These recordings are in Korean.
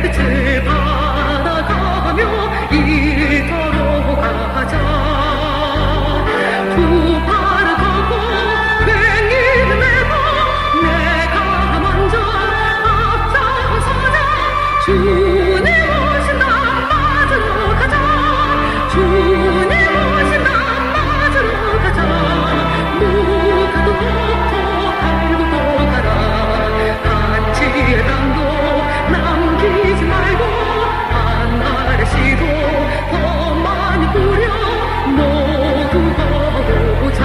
끝을 바라가며 이토록 가자. 두 발을 걷고 괭이를 메고 내가 먼저 앞장서자. 주님 오신다 맞으러 가자. 주님 오신다 맞으러 가자. 누가도 달고 가라. 단지의 땅도 남기지 말고 하늘의 시도 더 많이 뿌려 모두 거두자.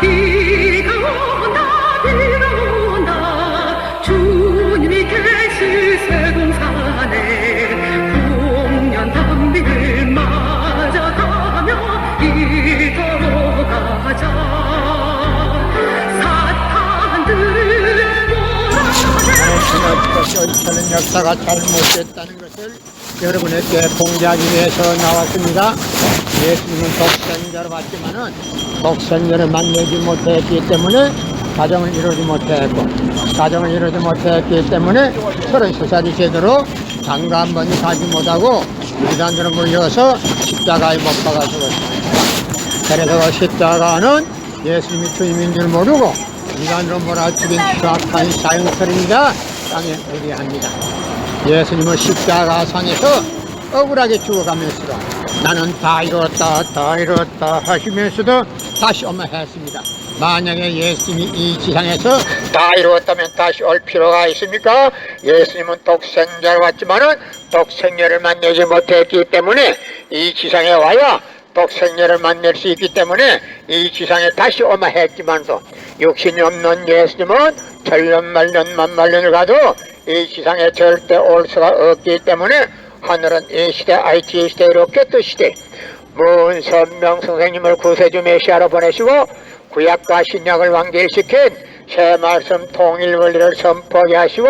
비가 온다 비가 온다. 주님이 계실 세동산에 풍년 단비를 맞아가며 이더러 가자. 사탄들을 저는 역사가 잘못됐다는 것을 여러분에게 공개하기 위해서 나왔습니다. 예수님은 독생자로 왔지만은 독생자를 만나지 못했기 때문에 가정을 이루지 못했고, 가정을 이루지 못했기 때문에 33살이 제대로 장가 한 번도 가지 못하고 이단으로 물려서 십자가에 못 박아 죽었습니다. 그래서 십자가는 예수님이 주님인 줄 모르고 이단으로 몰아죽인 추악한 사형설입니다. 땅에 의뢰합니다. 예수님은 십자가 상에서 억울하게 죽어가면서도 나는 다 이뤘다 하시면서도 다시 오면 했습니다. 만약에 예수님이 이 지상에서 다 이루었다면 다시 올 필요가 있습니까? 예수님은 독생자로 왔지만은 독생자를 만나지 못했기 때문에 이 지상에 와야 독생자를 만날 수 있기 때문에 이 지상에 다시 오마 했지만도 육신이 없는 예수님은 천년만년 만만년을 가도 이 지상에 절대 올 수가 없기 때문에 하늘은 이 시대 IT 시대 이렇게 뜻시대 문선명 선생님을 구세주 메시아로 보내시고 구약과 신약을 완결시킨 새 말씀 통일 원리를 선포하게 하시고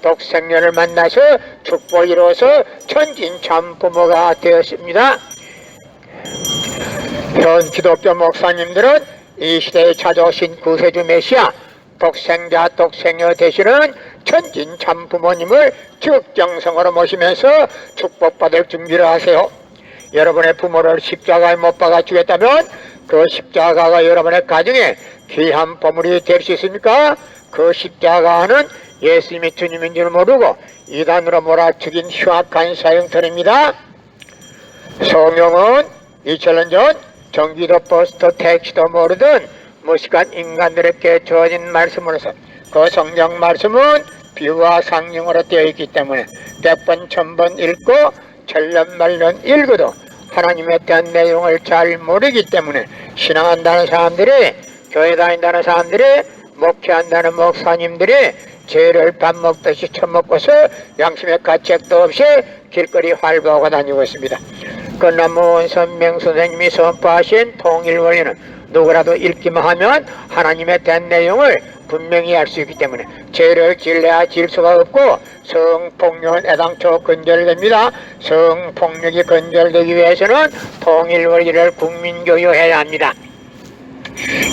독생자를 만나서 축복을 이루어서 천진 참 부모가 되었습니다. 현 기독교 목사님들은 이 시대에 찾아오신 구세주 메시아 독생자 독생녀 되시는 천진 참 부모님을 적정성으로 모시면서 축복받을 준비를 하세요. 여러분의 부모를 십자가에 못 박아 주겠다면 그 십자가가 여러분의 가정에 귀한 보물이 될 수 있습니까? 그 십자가는 예수님이 주님인 줄 모르고 이단으로 몰아죽인 흉악한 사형터입니다. 성경은 2000년 전 전기도 버스도 택시도 모르던 무식한 인간들에게 주어진 말씀으로서 그 성경 말씀은 비유와 상징으로 되어 있기 때문에 100번 1000번 읽고 천년만년 읽어도 하나님에 대한 내용을 잘 모르기 때문에 신앙한다는 사람들이, 교회 다닌다는 사람들이, 목회한다는 목사님들이 죄를 밥 먹듯이 처먹고서 양심의 가책도 없이 길거리 활보하고 다니고 있습니다. 그러나 문선명 선생님이 선포하신 통일원리는 누구라도 읽기만 하면 하나님에 대한 내용을 분명히 알 수 있기 때문에 죄를 질래야 질 수가 없고 성폭력은 애당초 근절됩니다. 성폭력이 근절되기 위해서는 통일원리를 국민교육해야 합니다.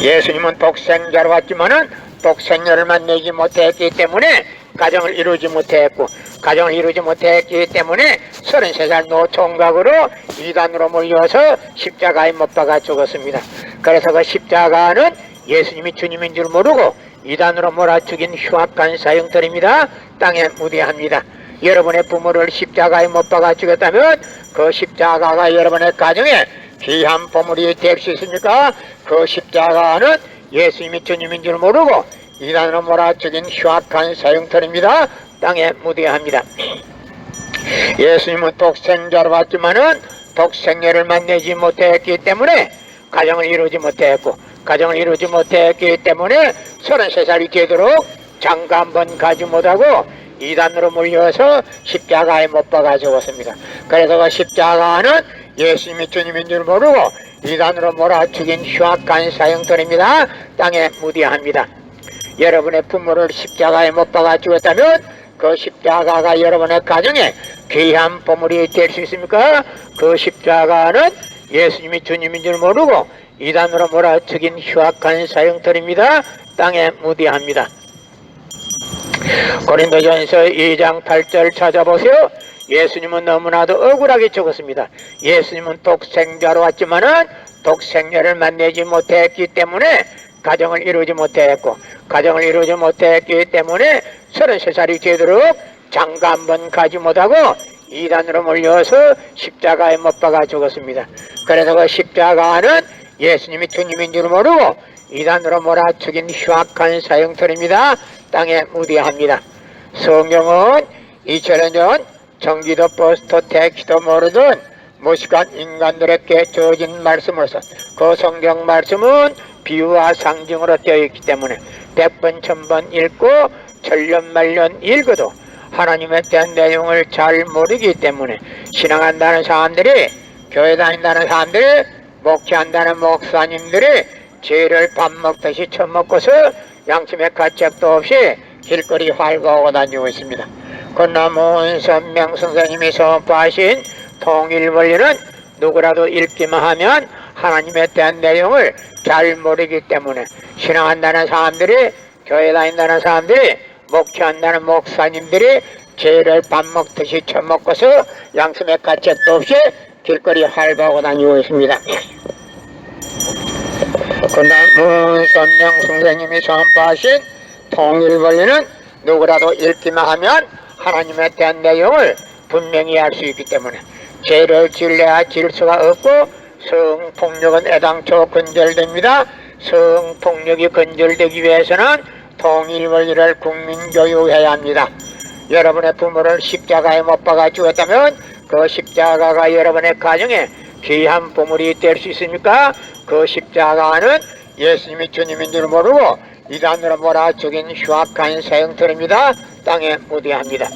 예수님은 독생자로 왔지만은 독생녀를 만나지 못했기 때문에 가정을 이루지 못했고, 가정을 이루지 못했기 때문에 33살 노총각으로 이단으로 몰려서 십자가에 못 박아 죽었습니다. 그래서 그 십자가는 예수님이 주님인 줄 모르고 이단으로 몰아죽인 흉악한 사형들입니다. 땅에 무대합니다. 여러분의 부모를 십자가에 못 박아 죽였다면 그 십자가가 여러분의 가정에 귀한 보물이 될 수 있습니까? 그 십자가는 예수님이 주님인 줄 모르고 이단으로 몰아죽인 흉악한 사형터입니다. 땅에 무대합니다. 예수님은 독생자로 왔지만은 독생녀를 만나지 못했기 때문에 가정을 이루지 못했고, 가정을 이루지 못했기 때문에 33살이 되도록 장가 한 번 가지 못하고 이단으로 몰려서 십자가에 못 박아 죽었습니다. 그래서 그 십자가는 예수님이 주님인 줄 모르고 이단으로 몰아죽인 흉악한 사형터입니다. 땅에 무대합니다. 여러분의 부모를 십자가에 못 박아 죽었다면 그 십자가가 여러분의 가정에 귀한 보물이 될 수 있습니까? 그 십자가는 예수님이 주님인 줄 모르고 이단으로 몰아죽인 흉악한 사형터입니다. 땅에 무대합니다. 고린도전서 2장 8절 찾아보세요. 예수님은 너무나도 억울하게 죽었습니다. 예수님은 독생자로 왔지만은 독생자를 만나지 못했기 때문에 가정을 이루지 못했고, 가정을 이루지 못했기 때문에 33살이 되도록 장가 한 번 가지 못하고 이단으로 몰려서 십자가에 못 박아 죽었습니다. 그래서 그 십자가는 예수님이 주님인 줄 모르고 이단으로 몰아 죽인 흉악한 사형틀입니다. 땅에 무대합니다. 성경은 2000년 전 전기도 버스도 택시도 모르던 무식한 인간들에게 주어진 말씀으로서 그 성경 말씀은 비유와 상징으로 되어 있기 때문에 100번 1000번 읽고 천년만년 읽어도 하나님에 대한 내용을 잘 모르기 때문에 신앙한다는 사람들이, 교회 다닌다는 사람들이, 목회한다는 목사님들이 죄를 밥 먹듯이 처먹고서 양심의 가책도 없이 길거리 활보하고 다니고 있습니다. 건남은 선명 선생님이 선포하신 통일원리는 누구라도 읽기만 하면 하나님에 대한 내용을 잘 모르기 때문에 신앙한다는 사람들이, 교회 다닌다는 사람들이, 목회한다는 목사님들이 죄를 밥 먹듯이 처먹고서 양심의 가책도 없이 길거리 활보하고 다니고 있습니다. 그다음 선명 선생님이 선포하신 통일원리는 누구라도 읽기만 하면 하나님에 대한 내용을 분명히 알 수 있기 때문에 죄를 질려야 질 수가 없고 성폭력은 애당초 근절됩니다. 성폭력이 근절되기 위해서는 통일원리를 국민교육해야 합니다. 여러분의 부모를 십자가에 못 박아 죽었다면 그 십자가가 여러분의 가정에 귀한 보물이 될 수 있습니까? 그 십자가는 예수님이 주님인 줄 모르고 이단으로 몰아 죽인 흉악한 사형틀입니다. 땅에 무대합니다.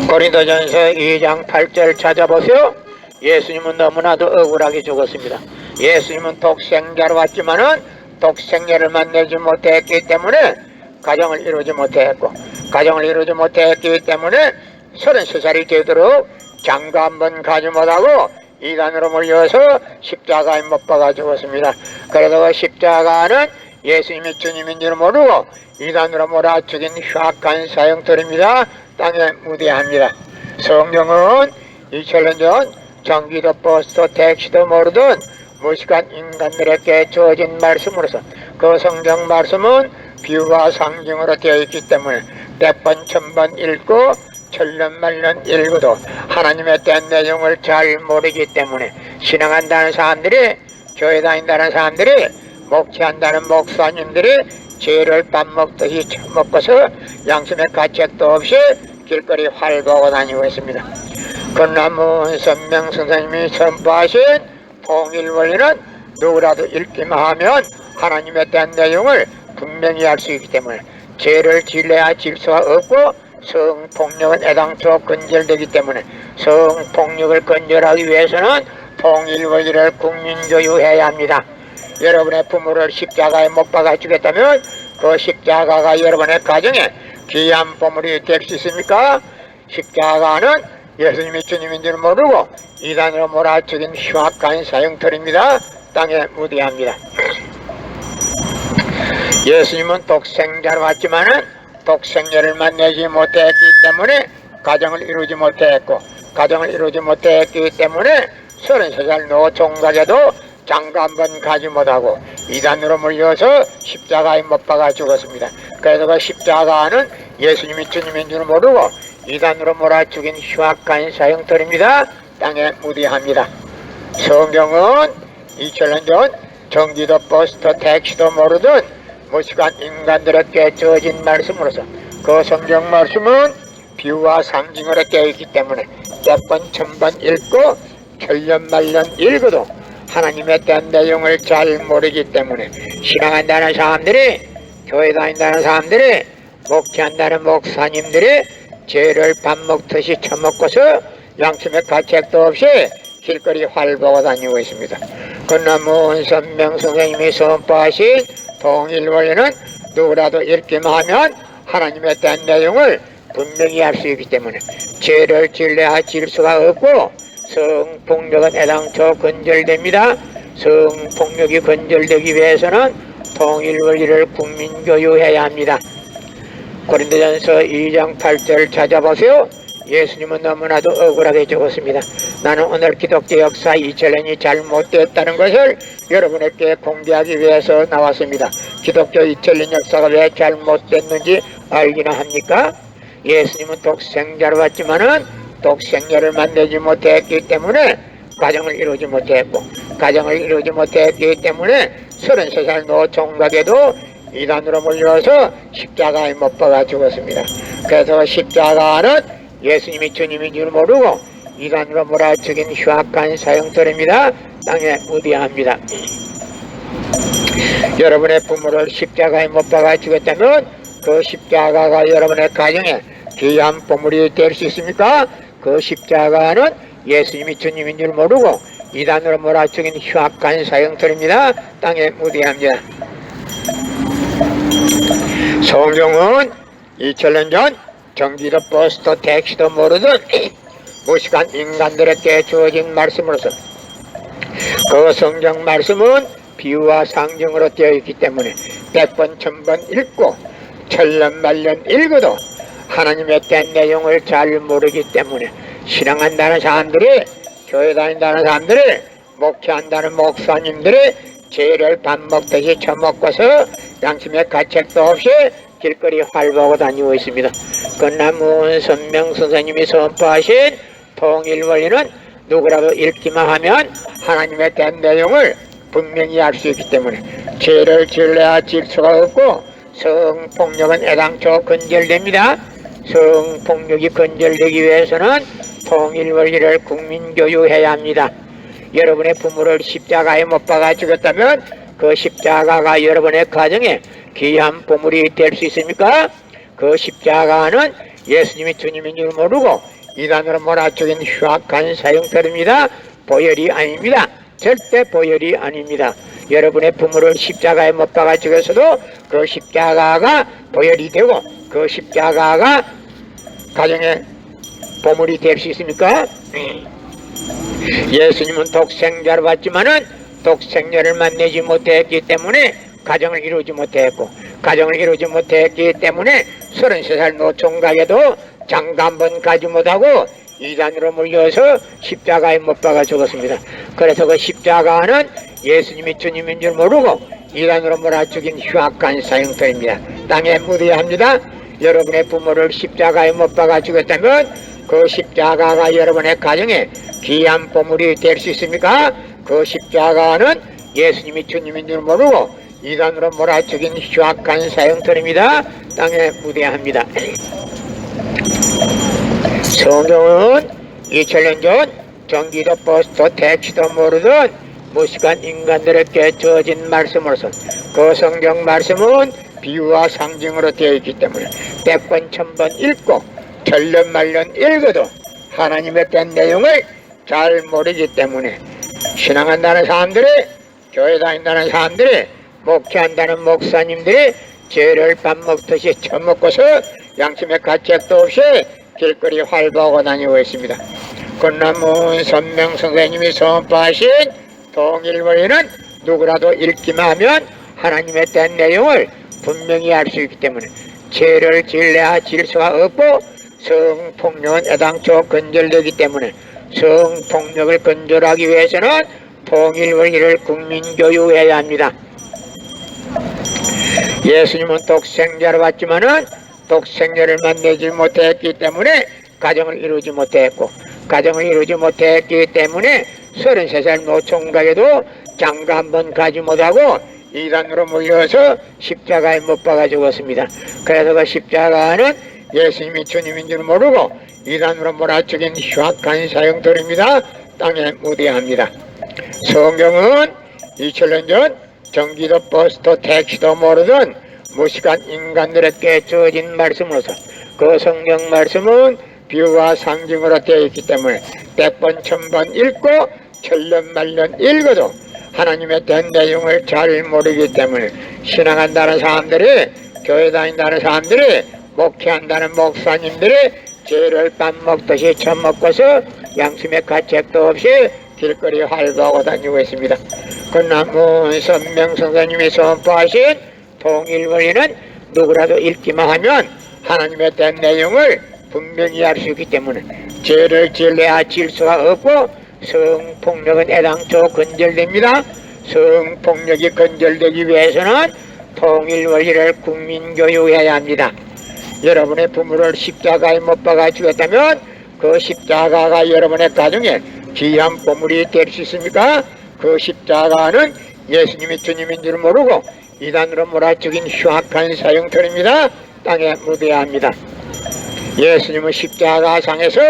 고린도전서 2장 8절 찾아보세요. 예수님은 너무나도 억울하게 죽었습니다. 예수님은 독생자로 왔지만은 독생자를 만나지 못했기 때문에 가정을 이루지 못했고, 가정을 이루지 못했기 때문에 33살이 되도록 장가 한 번 가지 못하고 이단으로 몰려서 십자가에 못 박아 죽었습니다. 그래서 그 십자가는 예수님이 주님인 줄 모르고 이단으로 몰아 죽인 흉악한 사형틀입니다. 땅에 무대합니다. 성경은 2000년 전 전기도 버스도 택시도 모르던 무식한 인간들에게 주어진 말씀으로서 그 성경 말씀은 비유와 상징으로 되어 있기 때문에 100번 1000번 읽고 천년만년 읽어도 하나님에 대한 내용을 잘 모르기 때문에 신앙한다는 사람들이, 교회 다닌다는 사람들이, 목회한다는 목사님들이 죄를 밥 먹듯이 처먹고서 양심의 가책도 없이 길거리 활보하고 다니고 있습니다. 건남은 선명 선생님이 선포하신 통일원리는 누구라도 읽기만 하면 하나님에 대한 내용을 분명히 알 수 있기 때문에 죄를 질려야 질 수가 없고 성폭력은 애당초 근절되기 때문에 성폭력을 근절하기 위해서는 통일원리를 국민교육해야 합니다. 여러분의 부모를 십자가에 못 박아 주겠다면 그 십자가가 여러분의 가정에 귀한 보물이 될 수 있습니까? 십자가는 예수님이 주님인 줄 모르고 이단으로 몰아 죽인 흉악한 사형틀입니다. 땅에 무대합니다. 예수님은 독생자로 왔지만은 독생자를 만나지 못했기 때문에 가정을 이루지 못했고, 가정을 이루지 못했기 때문에 33살 노총각에도 장가 한 번 가지 못하고 이단으로 몰려서 십자가에 못 박아 죽었습니다. 그래서 그 십자가는 예수님이 주님인 줄 모르고 이단으로 몰아 죽인 흉악한 사형틀입니다. 땅에 무대합니다. 성경은 2000년 전 전기도 버스도 택시도 모르던 무식한 인간들에게 주어진 말씀으로서 그 성경 말씀은 비유와 상징으로 되어 있기 때문에 100번 1000번 읽고 천년만년 읽어도 하나님에 대한 내용을 잘 모르기 때문에 신앙한다는 사람들이, 교회 다닌다는 사람들이, 목회한다는 목사님들이 죄를 밥 먹듯이 처먹고서 양심의 가책도 없이 길거리 활보하고 다니고 있습니다. 건남은 선명 선생님이 선포하신 통일원리는 누구라도 읽기만 하면 하나님에 대한 내용을 분명히 알 수 있기 때문에 죄를 질려야 질 수가 없고 성폭력은 애당초 근절됩니다. 성폭력이 근절되기 위해서는 통일원리를 국민교육해야 합니다. 고린도전서 2장 8절을 찾아보세요. 예수님은 너무나도 억울하게 적었습니다. 나는 오늘 기독교 역사 2000년이 잘못되었다는 것을 여러분에게 공개하기 위해서 나왔습니다. 기독교 2000년 역사가 왜 잘못됐는지 알기나 합니까? 예수님은 독생자로 왔지만은 독생자를 만들지 못했기 때문에 가정을 이루지 못했고, 가정을 이루지 못했기 때문에 33살 노총각에도 이단으로 몰려서 십자가에 못 박아 죽었습니다. 그래서 십자가는 예수님이 주님인 줄 모르고 이단으로 몰아죽인 흉악한 사형들입니다. 땅에 무대합니다. 여러분의 부모를 십자가에 못 박아 죽였다면 그 십자가가 여러분의 가정에 귀한 보물이 될 수 있습니까? 그 십자가는 예수님이 주님인 줄 모르고 이단으로 몰아죽인 흉악한 사형들입니다. 땅에 무대합니다. 성경은 2000년 전 전기도 버스도 택시도 모르던 무식한 인간들에게 주어진 말씀으로서 그 성경 말씀은 비유와 상징으로 되어 있기 때문에 100번 1000번 읽고 천년만년 읽어도 하나님의 된 내용을 잘 모르기 때문에 신앙한다는 사람들이, 교회 다닌다는 사람들이, 목회한다는 목사님들이 죄를 밥 먹듯이 처먹고서 양심의 가책도 없이 길거리 활보하고 다니고 있습니다. 그러나 문선명 선생님이 선포하신 통일원리는 누구라도 읽기만 하면 하나님의 된 내용을 분명히 알 수 있기 때문에 죄를 지을래야 질 수가 없고 성폭력은 애당초 근절됩니다. 성폭력이 근절되기 위해서는 통일원리를 국민교육해야 합니다. 여러분의 부모를 십자가에 못 박아 죽였다면 그 십자가가 여러분의 가정에 귀한 보물이 될 수 있습니까? 그 십자가는 예수님이 주님인 줄 모르고 이단으로 몰아죽인 흉악한 사형들입니다. 보혈이 아닙니다. 절대 보혈이 아닙니다. 여러분의 부모를 십자가에 못 박아 죽였어도 그 십자가가 보혈이 되고 그 십자가가 가정의 보물이 될 수 있습니까? 예수님은 독생자로 왔지만은 독생자를 만나지 못했기 때문에 가정을 이루지 못했고, 가정을 이루지 못했기 때문에 33살 노총각에도 장가 한 번 가지 못하고 이단으로 몰려서 십자가에 못 박아 죽었습니다. 그래서 그 십자가는 예수님이 주님인 줄 모르고 이단으로 몰아 죽인 흉악한 사형들입니다. 땅에 묻어야 합니다. 여러분의 부모를 십자가에 못 박아 죽였다면 그 십자가가 여러분의 가정에 귀한 보물이 될 수 있습니까? 그 십자가는 예수님이 주님인 줄 모르고 이단으로 몰아죽인 흉악한 사형들입니다. 땅에 묻어야 합니다. 성경은 2000년 전 전기도 버스도 택시도 모르던 무식한 인간들에게 주어진 말씀으로서 그 성경 말씀은 비유와 상징으로 되어 있기 때문에 100번 1000번 읽고 천년만년 읽어도 하나님의 된 내용을 잘 모르기 때문에 신앙한다는 사람들이, 교회 다닌다는 사람들이, 목회한다는 목사님들이 죄를 밥 먹듯이 처먹고서 양심의 가책도 없이 길거리 활보하고 다니고 있습니다. 그러나 문선명 선생님이 선포하신 통일원리는 누구라도 읽기만 하면 하나님의 된 내용을 분명히 알 수 있기 때문에 죄를 지을래야 질 수가 없고 성폭력은 애당초 근절되기 때문에 성폭력을 근절하기 위해서는 통일원리를 국민교육해야 합니다. 예수님은 독생자로 왔지만은 독생자를 만나지 못했기 때문에 가정을 이루지 못했고, 가정을 이루지 못했기 때문에 33살 노총각에도 장가 한 번 가지 못하고 이단으로 몰려서 십자가에 못 박아 죽었습니다. 그래서 그 십자가는 예수님이 주님인 줄 모르고 이단으로 몰아죽인 흉악한 사형들입니다. 땅에 묻어야 합니다. 성경은 2000년 전 전기도 버스도 택시도 모르던 무식한 인간들에게 주어진 말씀으로서 그 성경 말씀은 비유와 상징으로 되어 있기 때문에 100번 1000번 읽고 천년만년 읽어도 하나님의 된 내용을 잘 모르기 때문에 신앙한다는 사람들이, 교회 다닌다는 사람들이, 목회한다는 목사님들이 죄를 밥 먹듯이 처먹고서 양심의 가책도 없이 길거리 활보하고 다니고 있습니다. 그러나 문선명 선생님이 선포하신 통일원리는 누구라도 읽기만 하면 하나님에 대한 내용을 분명히 알 수 있기 때문에 죄를 지을래야 질 수가 없고 성폭력은 애당초 건절됩니다. 성폭력이 건절되기 위해서는 통일 원리를 국민교육해야 합니다. 여러분의 부모를 십자가에 못 박아 죽였다면 그 십자가가 여러분의 가정에 귀한 보물이 될 수 있습니까? 그 십자가는 예수님이 주님인 줄 모르고 이단으로 몰아죽인 흉악한 사형터입니다. 땅에 묻어야 합니다. 예수님은 십자가상에서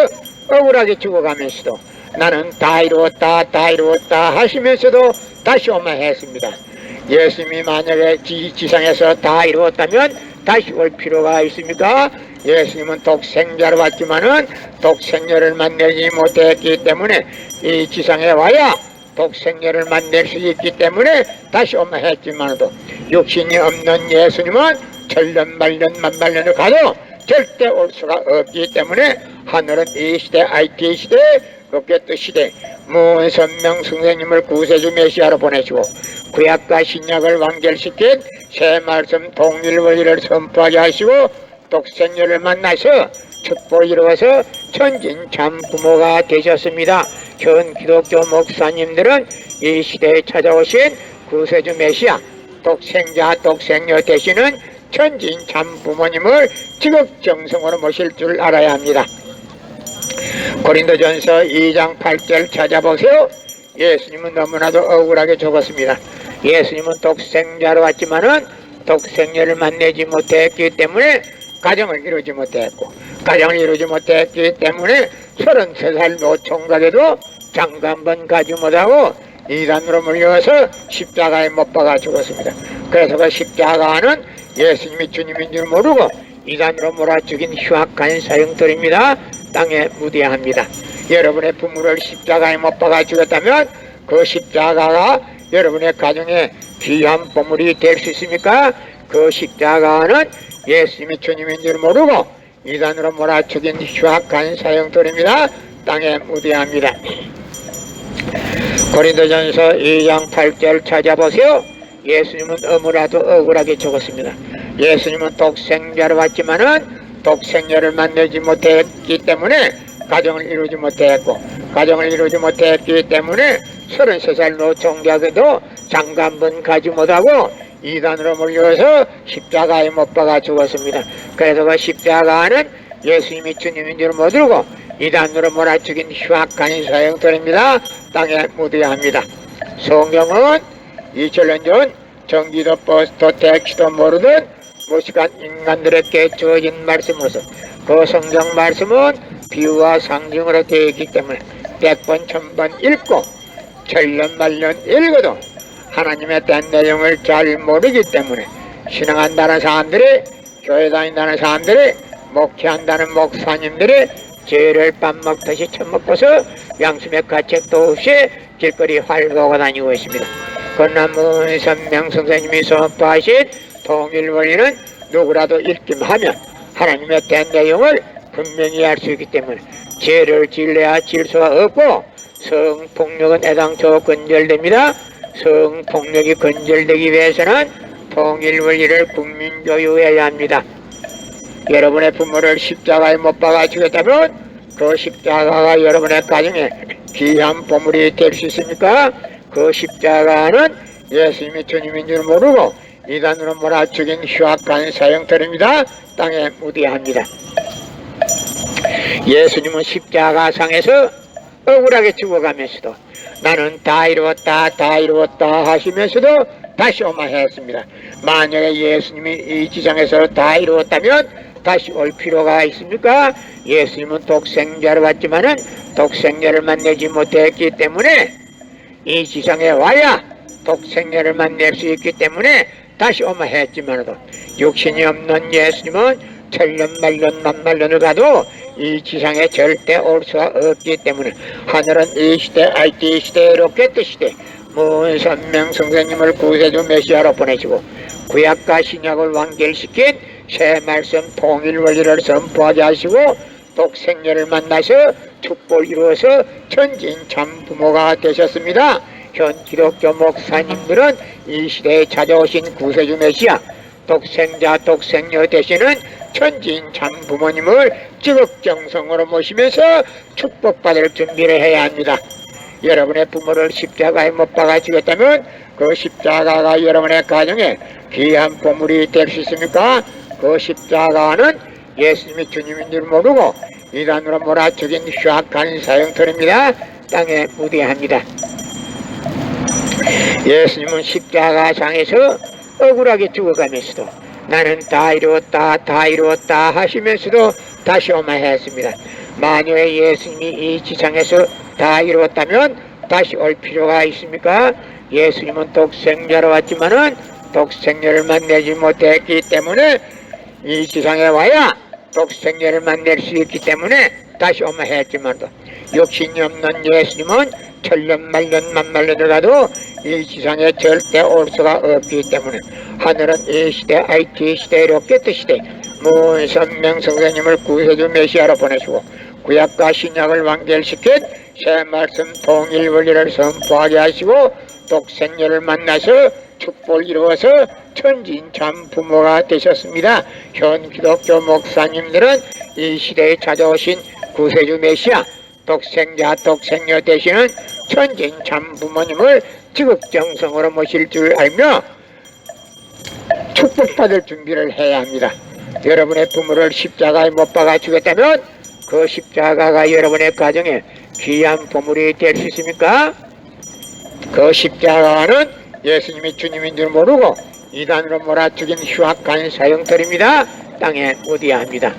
억울하게 죽어가면서도 나는 다 이루었다 하시면서도 다시 오마 했습니다. 예수님이 만약에 지상에서 다 이루었다면 다시 올 필요가 있습니까? 예수님은 독생자로 왔지만은 독생녀를 만나지 못했기 때문에 이 지상에 와야 독생녀를 만날 수 있기 때문에 다시 오마 했지만도 육신이 없는 예수님은 천년만년 만만년을 가도 절대 올 수가 없기 때문에 하늘은 이 시대 IT 시대 로켓 시대 문선명 선생님을 구세주 메시아로 보내시고 구약과 신약을 완결시킨 새 말씀 동일 원리를 선포하게 하시고 독생녀를 만나서 축복을 이루어서 천진 참 부모가 되셨습니다. 현 기독교 목사님들은 이 시대에 찾아오신 구세주 메시아 독생자 독생녀 되시는 천진 참 부모님을 지극정성으로 모실 줄 알아야 합니다. 고린도전서 2장 8절 찾아보세요. 예수님은 너무나도 억울하게 죽었습니다. 예수님은 독생자로 왔지만은 독생녀를 만나지 못했기 때문에 가정을 이루지 못했고 가정을 이루지 못했기 때문에 33살 노총각에도 장가 한 번 가지 못하고 이단으로 몰려와서 십자가에 못 박아 죽었습니다. 그래서 그 십자가는 예수님이 주님인 줄 모르고 이단으로 몰아 죽인 흉악한 사형들입니다. 땅에 묻어야 합니다. 여러분의 부모를 십자가에 못 박아 죽였다면 그 십자가가 여러분의 가정에 귀한 보물이 될 수 있습니까? 그 십자가는 예수님이 주님인 줄 모르고 이단으로 몰아 죽인 흉악한 사형들입니다. 땅에 묻어야 합니다. 고린도전서 2장 8절 찾아보세요. 예수님은 너무나도 억울하게 죽었습니다. 예수님은 독생자로 왔지만은 독생녀를 만나지 못했기 때문에 가정을 이루지 못했고 가정을 이루지 못했기 때문에 33살 노총각에도 장가 한 번 가지 못하고 이단으로 몰려서 십자가에 못 박아 죽었습니다. 그래서 그 십자가는 예수님이 주님인 줄 모르고 이단으로 몰아 죽인 흉악한 사형들입니다. 땅에 묻어야 합니다. 성경은 2000년 전 전기도 버스도 택시도 모르던 무식한 인간들에게 주어진 말씀으로서 그 성경 말씀은 비유와 상징으로 되어 있기 때문에 100번 1000번 읽고 천년만년 읽어도 하나님에 대한 내용을 잘 모르기 때문에 신앙한다는 사람들이 교회 다닌다는 사람들이 목회한다는 목사님들이 죄를 밥 먹듯이 처먹고서 양심의 가책도 없이 길거리 활보고 다니고 있습니다. 그러나 문선명 선생님이 선포하신 통일 원리는 누구라도 읽기만 하면 하나님에 대한 내용을 분명히 알 수 있기 때문에 죄를 지을래야 질 수가 없고 성폭력은 애당초 건절됩니다. 성폭력이 건절되기 위해서는 통일 원리를 국민교육해야 합니다. 여러분의 부모를 십자가에 못 박아 죽였다면 그 십자가가 여러분의 가정에 귀한 보물이 될 수 있습니까? 그 십자가는 예수님이 주님인 줄 모르고 이단으로 몰아 죽인 흉악한 사형들입니다. 땅에 묻어야 합니다. 예수님은 십자가상에서 억울하게 죽어가면서도 나는 다 이루었다 하시면서도 다시 오마 했습니다. 만약에 예수님이 이 지상에서 다 이루었다면 다시 올 필요가 있습니까? 예수님은 독생자로 왔지만은 독생자를 만나지 못했기 때문에 이 지상에 와야 독생자를 만날 수 있기 때문에 다시 오마 했지만도 육신이 없는 예수님은 천년만년 만만년을 가도 이 지상에 절대 올 수가 없기 때문에 하늘은 이 시대 IT 시대 로켓 시대 문선명 선생님을 구세주 메시아로 보내시고 구약과 신약을 완결시킨 새 말씀 통일 원리를 선포하게 하시고 독생녀를 만나서 축복을 이루어서 천진 참 부모가 되셨습니다. 현 기독교 목사님들은 이 시대에 찾아오신 구세주 메시아 독생자 독생녀 되시는 천지인 참 부모님을 지극정성으로 모시면서 축복받을 준비를 해야 합니다. 여러분의 부모를 십자가에 못 박아 주겠다면 그 십자가가 여러분의 가정에 귀한 보물이 될 수 있습니까? 그 십자가는 예수님이 주님인 줄 모르고 이단으로 몰아죽인 흉악한 사형터입니다. 땅에 무대합니다. 예수님은 십자가상에서 억울하게 죽어가면서도 나는 다 이루었다 다 이루었다 하시면서도 다시 오마했습니다. 만약에 예수님이 이 지상에서 다 이루었다면 다시 올 필요가 있습니까? 예수님은 독생자로 왔지만은 독생자를 만나지 못했기 때문에 이 지상에 와야 독생자를 만날 수 있기 때문에 다시 오마했지만도 욕심이 없는 예수님은 천년 만년 만만년을 가도 이 지상에 절대 올 수가 없기 때문에 하늘은 이 시대 IT 시대 로켓 시대 문선명 선생님을 구세주 메시아로 보내시고 구약과 신약을 완결시킨 새 말씀 통일 원리를 선포하게 하시고 독생녀를 만나서 축복을 이루어서 천지인 참 부모가 되셨습니다. 현 기독교 목사님들은 이 시대에 찾아오신 구세주 메시아 독생자 독생녀 되시는 천지인 참 부모님을 지극정성으로 모실 줄 알며 축복받을 준비를 해야 합니다. 여러분의 부모를 십자가에 못 박아 주겠다면 그 십자가가 여러분의 가정에 귀한 보물이 될 수 있습니까? 그 십자가는 예수님이 주님인 줄 모르고 이단으로 몰아죽인 흉악한 사형터입니다. 땅에 묻어야 합니다.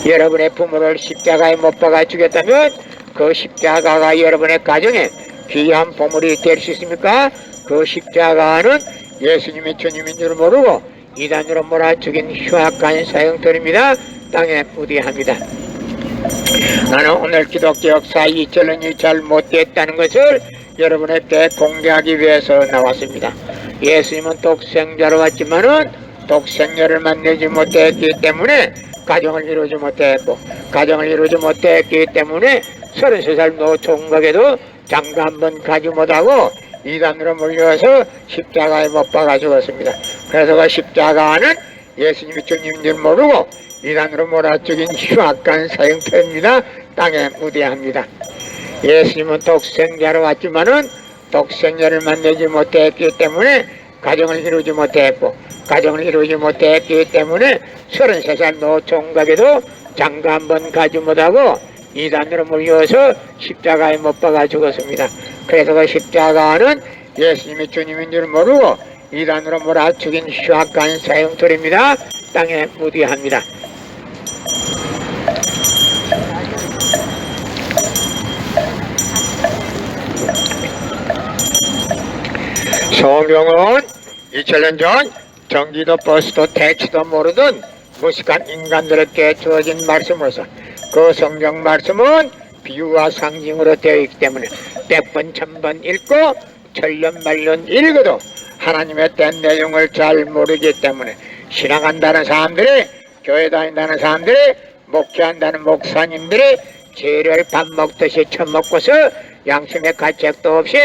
여러분의 부모를 십자가에 못 박아 주겠다면 그 십자가가 여러분의 가정에 귀한 보물이 될 수 있습니까? 그 십자가는 예수님이 주님인 줄 모르고 이단으로 몰아죽인 흉악한 사형터입니다. 땅에 묻어야 합니다. 나는 오늘 기독교 역사 2000년이 잘 못됐다는 것을 여러분에게 공개하기 위해서 나왔습니다. 예수님은 독생자로 왔지만은 독생녀를 만나지 못했기 때문에 가정을 이루지 못했고 가정을 이루지 못했기 때문에 33살 노총각에도 장가 한번 가지 못하고 이단으로 몰려와서 십자가에 못 박아 죽었습니다. 그래서 그 십자가는 예수님이 주님인 줄 모르고 이단으로 몰아죽인 흉악한 사형터입니다. 땅에 묻어야 합니다. 예수님은 독생자로 왔지만은 독생자를 만나지 못했기 때문에 가정을 이루지 못했고 가정을 이루지 못했기 때문에 33살 노총각에도 장가 한번 가지 못하고 이단으로 몰려서 십자가에 못 박아 죽었습니다. 그래서 그 십자가는 예수님이 주님인 줄 모르고 이단으로 몰아 죽인 흉악한 사형터입니다. 땅에 묻어야 합니다. 성경은 2000년 전 전기도 버스도 택시도 모르던 무식한 인간들에게 주어진 말씀으로서 그 성경 말씀은 비유와 상징으로 되어 있기 때문에 100번 1000번 읽고 천년만년 읽어도 하나님의 된 내용을 잘 모르기 때문에 신앙한다는 사람들이 교회 다닌다는 사람들이 목회한다는 목사님들이 재료를 밥 먹듯이 처먹고서 양심의 가책도 없이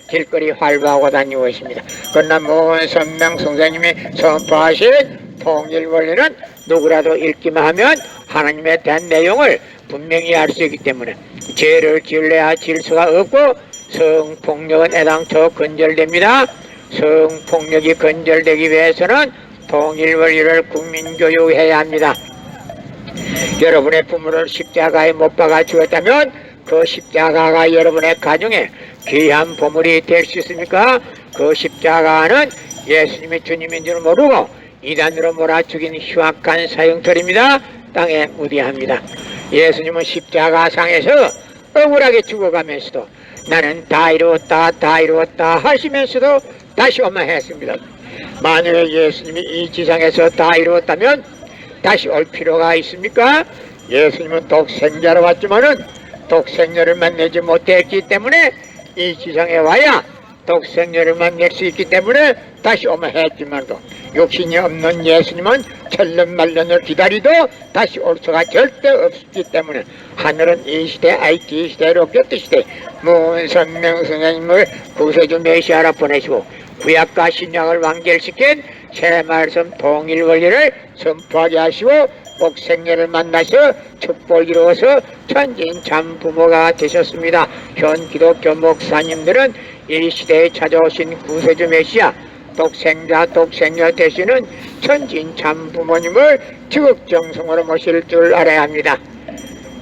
길거리 활보하고 다니고 있습니다. 그러나 문선명 선생님이 선포하신 통일원리는 누구라도 읽기만 하면 하나님의 대한 내용을 분명히 알 수 있기 때문에 죄를 지을래야 지을 수가 없고 성폭력은 애당초 근절됩니다. 성폭력이 근절되기 위해서는 통일원리를 국민교육해야 합니다. 여러분의 부모를 십자가에 못 박아 주었다면 그 십자가가 여러분의 가정에 귀한 보물이 될 수 있습니까? 그 십자가는 예수님이 주님인 줄 모르고 이단으로 몰아 죽인 흉악한 사형터입니다. 땅에 묻어야 합니다. 예수님은 십자가상에서 억울하게 죽어가면서도 나는 다 이루었다 다 이루었다 하시면서도 다시 오마했습니다. 만약에 예수님이 이 지상에서 다 이루었다면 다시 올 필요가 있습니까? 예수님은 독생자로 왔지만은 독생녀를 만나지 못했기 때문에 이 지상에 와야 독생녀를 만날 수 있기 때문에 다시 오면 했지만도 욕심이 없는 예수님은 천년만년을 기다리도 다시 올 수가 절대 없기 때문에 하늘은 이 시대 IT 시대 로켓 시대 문선명 선생님을 구세주 메시아로 보내시고 구약과 신약을 완결시킨 새 말씀 통일 원리를 선포하게 하시고 복생녀를 만나서 축복을 이루어서 천진 참 부모가 되셨습니다. 현 기독교 목사님들은 이 시대에 찾아오신 구세주 메시아 독생자 독생녀 되시는 천진 참 부모님을 지극정성으로 모실 줄 알아야 합니다.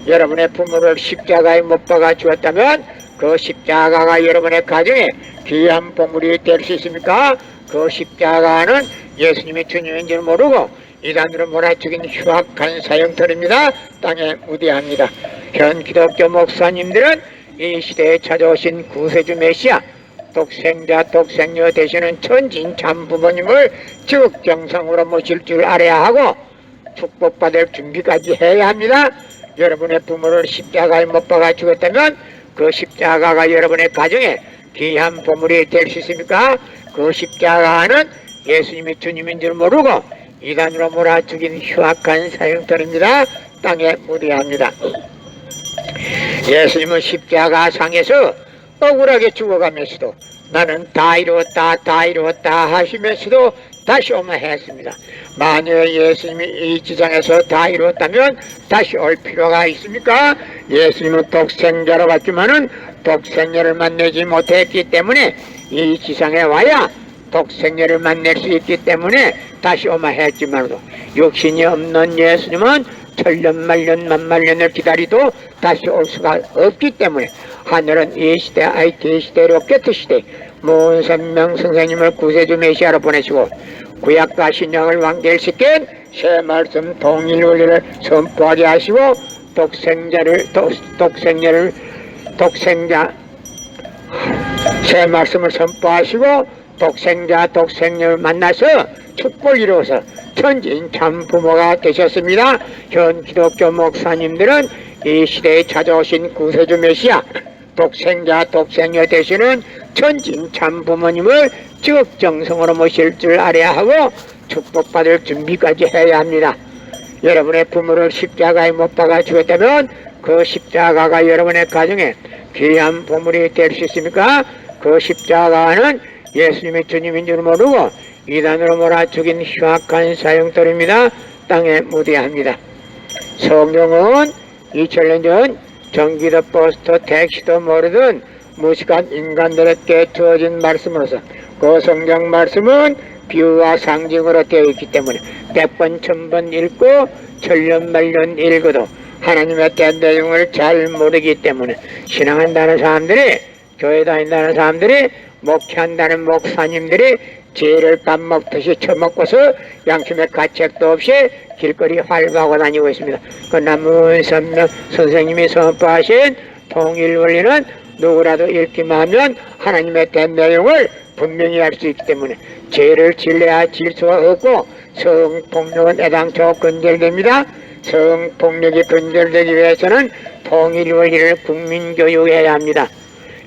여러분의 부모를 십자가에 못 박아 주었다면 그 십자가가 여러분의 가정에 귀한 보물이 될 수 있습니까? 그 십자가는 예수님이 주님인 줄 모르고 이단으로 몰아치긴 흉악한 사형터입니다. 땅에 무대합니다. 현 기독교 목사님들은 이 시대에 찾아오신 구세주 메시아 독생자 독생녀 되시는 천진 참 부모님을 지극정성으로 모실 줄 알아야 하고 축복받을 준비까지 해야 합니다. 여러분의 부모를 십자가에 못 박아 죽었다면 그 십자가가 여러분의 가정에 귀한 보물이 될 수 있습니까? 그 십자가는 예수님이 주님인 줄 모르고 이단으로 몰아 죽인 흉악한 사형터입니다. 땅에 무대합니다. 예수님은 십자가 상에서 억울하게 죽어가면서도 나는 다 이루었다 다 이루었다 하시면서도 다시 오마 했습니다. 만약 예수님이 이 지상에서 다 이루었다면 다시 올 필요가 있습니까? 예수님은 독생자로 왔지만은 독생녀를 만나지 못했기 때문에 이 지상에 와야 독생녀를 만날 수 있기 때문에 다시 오마 했지만도 육신이 없는 예수님은 천년 만년 만만년을 기다리도 다시 올 수가 없기 때문에 하늘은 이 시대 IT 시대 로켓 시대 문선명 선생님을 구세주 메시아로 보내시고 구약과 신약을 완결시킨 새 말씀 통일 원리를 선포하게 하시고 독생자 새 말씀을 선포하시고 독생자 독생녀를 만나서 축복을 이루어서 천진 참 부모가 되셨습니다. 현 기독교 목사님들은 이 시대에 찾아오신 구세주 메시아 독생자 독생녀 되시는 천진 참 부모님을 지극정성으로 모실 줄 알아야 하고 축복받을 준비까지 해야 합니다. 여러분의 부모를 십자가에 못 박아 죽었다면 그 십자가가 여러분의 가정에 귀한 보물이 될 수 있습니까? 그 십자가는 예수님이 주님인 줄 모르고 이단으로 몰아 죽인 흉악한 사형터입니다. 땅에 무대합니다. 성경은 2000년 전 전기도 버스도 택시도 모르던 무식한 인간들에게 주어진 말씀으로서 그 성경 말씀은 비유와 상징으로 되어 있기 때문에 100번 1000번 읽고 천년 만년 읽어도 하나님의 뜻 내용을 잘 모르기 때문에 신앙한다는 사람들이 교회 다닌다는 사람들이 목회한다는 목사님들이 죄를 밥 먹듯이 처먹고서 양심의 가책도 없이 길거리 활보하고 다니고 있습니다. 그러나 문선명 선생님이 선포하신 통일 원리는 누구라도 읽기만 하면 하나님의 된 내용을 분명히 알 수 있기 때문에 죄를 질려야 질 수가 없고 성폭력은 애당초 근절됩니다. 성폭력이 근절되기 위해서는 통일 원리를 국민교육해야 합니다.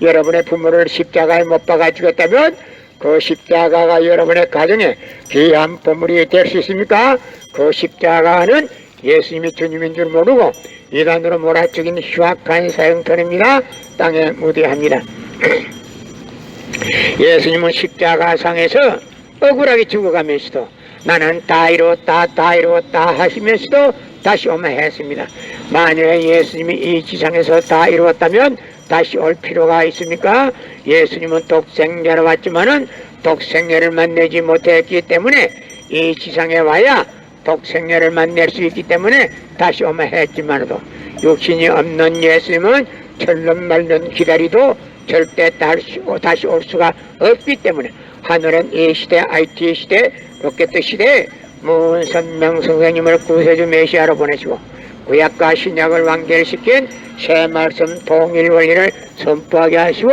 여러분의 부모를 십자가에 못 박아 죽였다면 그 십자가가 여러분의 가정에 귀한 보물이 될 수 있습니까? 그 십자가는 예수님이 주님인 줄 모르고 이단으로 몰아죽인 흉악한 사형터입니다. 땅에 무대합니다. 예수님은 십자가상에서 억울하게 죽어가면서도 나는 다 이루었다 다 이루었다 하시면서도 다시 오마 했습니다. 만약에 예수님이 이 지상에서 다 이루었다면 다시 올 필요가 있습니까? 예수님은 독생자로 왔지만은 독생녀를 만나지 못했기 때문에 이 지상에 와야 독생녀를 만날 수 있기 때문에 다시 오마 했지만도 육신이 없는 예수님은 천년 만년 기다리도 절대 다시 올 수가 없기 때문에 하늘은 이 시대 IT 시대 로켓 시대에 문선명 선생님을 구세주 메시아로 보내시고 구약과 신약을 완결시킨 새 말씀 통일 원리를 선포하게 하시고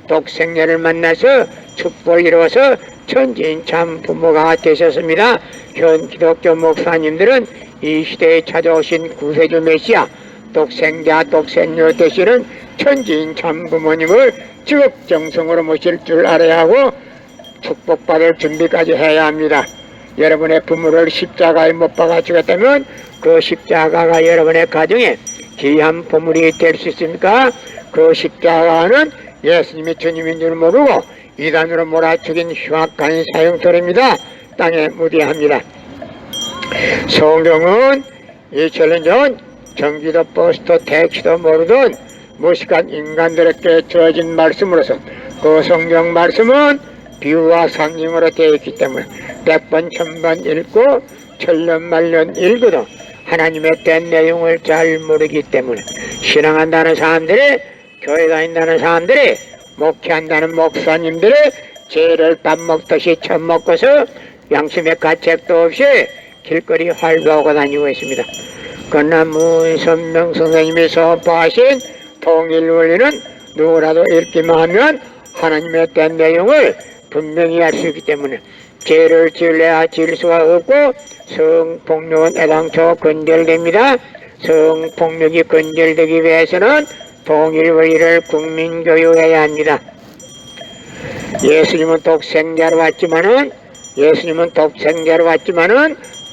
독생녀를 만나서 축복을 이루어서 천진 참 부모가 되셨습니다. 현 기독교 목사님들은 이 시대에 찾아오신 구세주 메시아 독생자 독생녀 되시는 천진 참 부모님을 지극정성으로 모실 줄 알아야 하고 축복받을 준비까지 해야 합니다. 여러분의 부모를 십자가에 못 박아 죽였다면 그 십자가가 여러분의 가정에 귀한 보물이 될 수 있습니까? 그 십자가는 예수님이 주님인 줄 모르고 이단으로 몰아 죽인 흉악한 사형터입니다. 땅에 무대합니다. 성경은 2000년 전 전기도 버스도 택시도 모르던 무식한 인간들에게 주어진 말씀으로서 그 성경 말씀은 비유와 상징으로 되어 있기 때문에 100번 1000번 읽고 천년만년 읽어도 하나님의 된 내용을 잘 모르기 때문에 신앙한다는 사람들이, 교회 다닌다는 사람들이, 목회한다는 목사님들이 죄를 밥 먹듯이 처먹고서 양심의 가책도 없이 길거리 활보하고 다니고 있습니다. 그러나 문선명 선생님이 선포하신 통일 원리는 누구라도 읽기만 하면 하나님의 된 내용을 분명히 알 수 있기 때문에 죄를 지을래야 지을 수가 없고 성폭력은 애당초 근절됩니다. 성폭력이 근절되기 위해서는 통일 원리를 국민교육해야 합니다. 예수님은 독생자로 왔지만은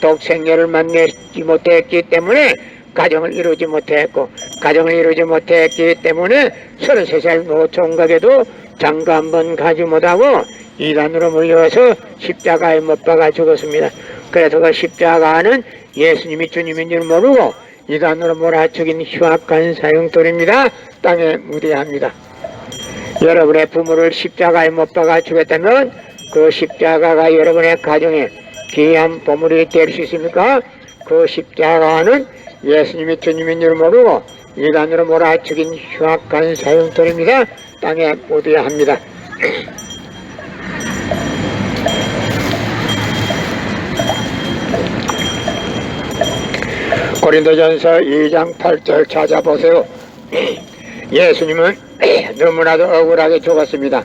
독생자를 만나지 못했기 때문에 가정을 이루지 못했고, 가정을 이루지 못했기 때문에 33살 노총각에도 장가 한번 가지 못하고 이단으로 물려서 십자가에 못 박아 죽었습니다. 그래서 그 십자가는 예수님이 주님인 줄 모르고 이단으로 몰아죽인 흉악한 사형돌입니다. 땅에 무대합니다. 여러분의 부모를 십자가에 못 박아 죽였다면 그 십자가가 여러분의 가정에 귀한 보물이 될 수 있습니까? 그 십자가는 예수님이 주님인 줄 모르고 이단으로 몰아죽인 흉악한 사형돌입니다. 땅에 묻어야 합니다. 고린도전서 2장 8절 찾아보세요. 예수님은 너무나도 억울하게 죽었습니다.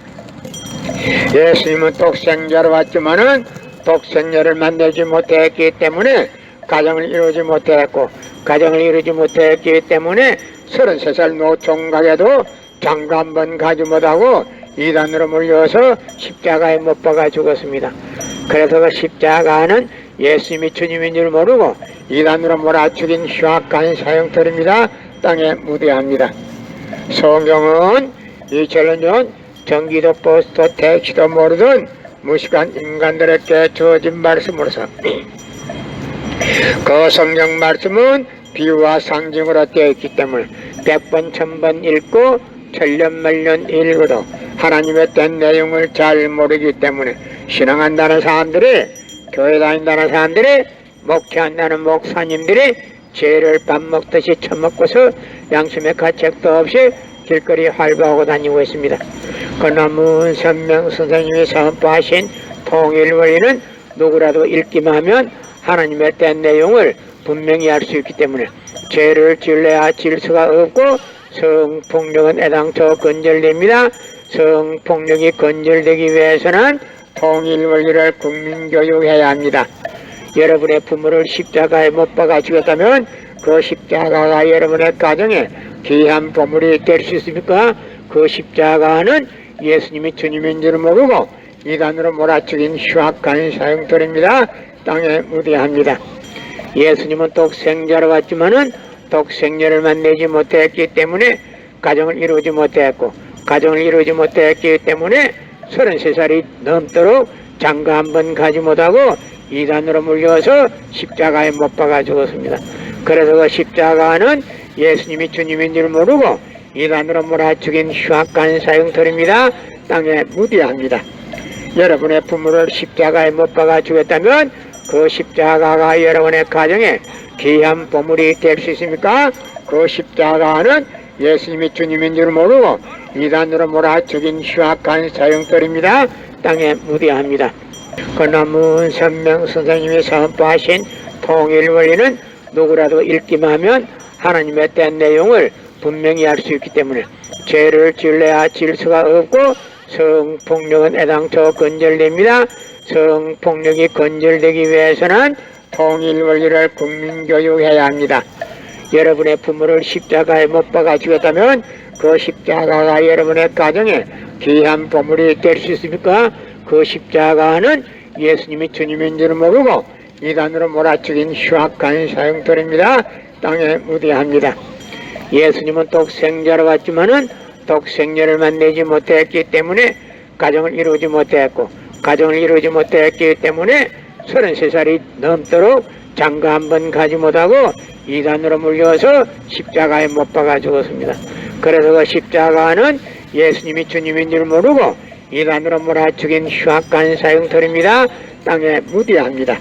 예수님은 독생자로 왔지만은 독생자를 만나지 못했기 때문에 가정을 이루지 못했고, 가정을 이루지 못했기 때문에 33살 노총각에도 장가 한번 가지 못하고 이단으로 물려서 십자가에 못 박아 죽었습니다. 그래서 그 십자가는 예수님이 주님인 줄 모르고 이단으로 몰아죽인 흉악한 사형털입니다. 땅에 무대합니다. 성경은 2000년 전 전기도 버스도 택시도 모르던 무식한 인간들에게 주어진 말씀으로서 그 성경 말씀은 비유와 상징으로 되어 있기 때문에 100번 1000번 읽고 천년만년 읽어도 하나님의 된 내용을 잘 모르기 때문에 신앙한다는 사람들이, 교회 다닌다는 사람들이, 목회한다는 목사님들이 죄를 밥 먹듯이 처먹고서 양심의 가책도 없이 길거리 활보하고 다니고 있습니다. 그러나 문선명 선생님이 선포하신 통일 원리는 누구라도 읽기만 하면 하나님의 된 내용을 분명히 알 수 있기 때문에 죄를 지을래야 지을 수가 없고 성폭력은 애당초 근절됩니다. 성폭력이 근절되기 위해서는 통일 원리를 국민교육해야 합니다. 여러분의 부모를 십자가에 못 박아 죽였다면 그 십자가가 여러분의 가정에 귀한 보물이 될 수 있습니까? 그 십자가는 예수님이 주님인 줄 모르고 이단으로 몰아죽인 흉악한 사형돌입니다. 땅에 무대합니다. 예수님은 독생자로 왔지만은 독생자를 만나지 못했기 때문에 가정을 이루지 못했고, 가정을 이루지 못했기 때문에 33살이 넘도록 장가 한번 가지 못하고 이단으로 물려서 십자가에 못 박아 죽었습니다. 그래서 그 십자가는 예수님이 주님인 줄 모르고 이단으로 몰아죽인 흉악한 사형털입니다. 땅에 무대합니다. 여러분의 부모를 십자가에 못 박아 죽였다면 그 십자가가 여러분의 가정에 귀한 보물이 될 수 있습니까? 그 십자가는 예수님이 주님인 줄 모르고 이단으로 몰아죽인 흉악한 사형돌입니다. 땅에 무대합니다. 그러나 문선명 선생님이 선포하신 통일 원리는 누구라도 읽기만 하면 하나님의 된 내용을 분명히 알 수 있기 때문에 죄를 지을래야 지을 수가 없고 성폭력은 애당초 근절됩니다. 성폭력이 근절되기 위해서는 통일 원리를 국민교육해야 합니다. 여러분의 부모를 십자가에 못 박아 죽였다면 그 십자가가 여러분의 가정에 귀한 보물이 될 수 있습니까? 그 십자가는 예수님이 주님인 줄 모르고 이단으로 몰아죽인 흉악한 사형돌입니다. 땅에 무대합니다. 예수님은 독생자로 왔지만은 독생자를 만나지 못했기 때문에 가정을 이루지 못했고, 가정을 이루지 못했기 때문에 33살이 넘도록 장가 한 번 가지 못하고 이단으로 물려서 십자가에 못 박아 죽었습니다. 그래서 그 십자가는 예수님이 주님인 줄 모르고 이단으로 몰아 죽인 흉악한 사형터입니다. 땅에 묻어야 합니다.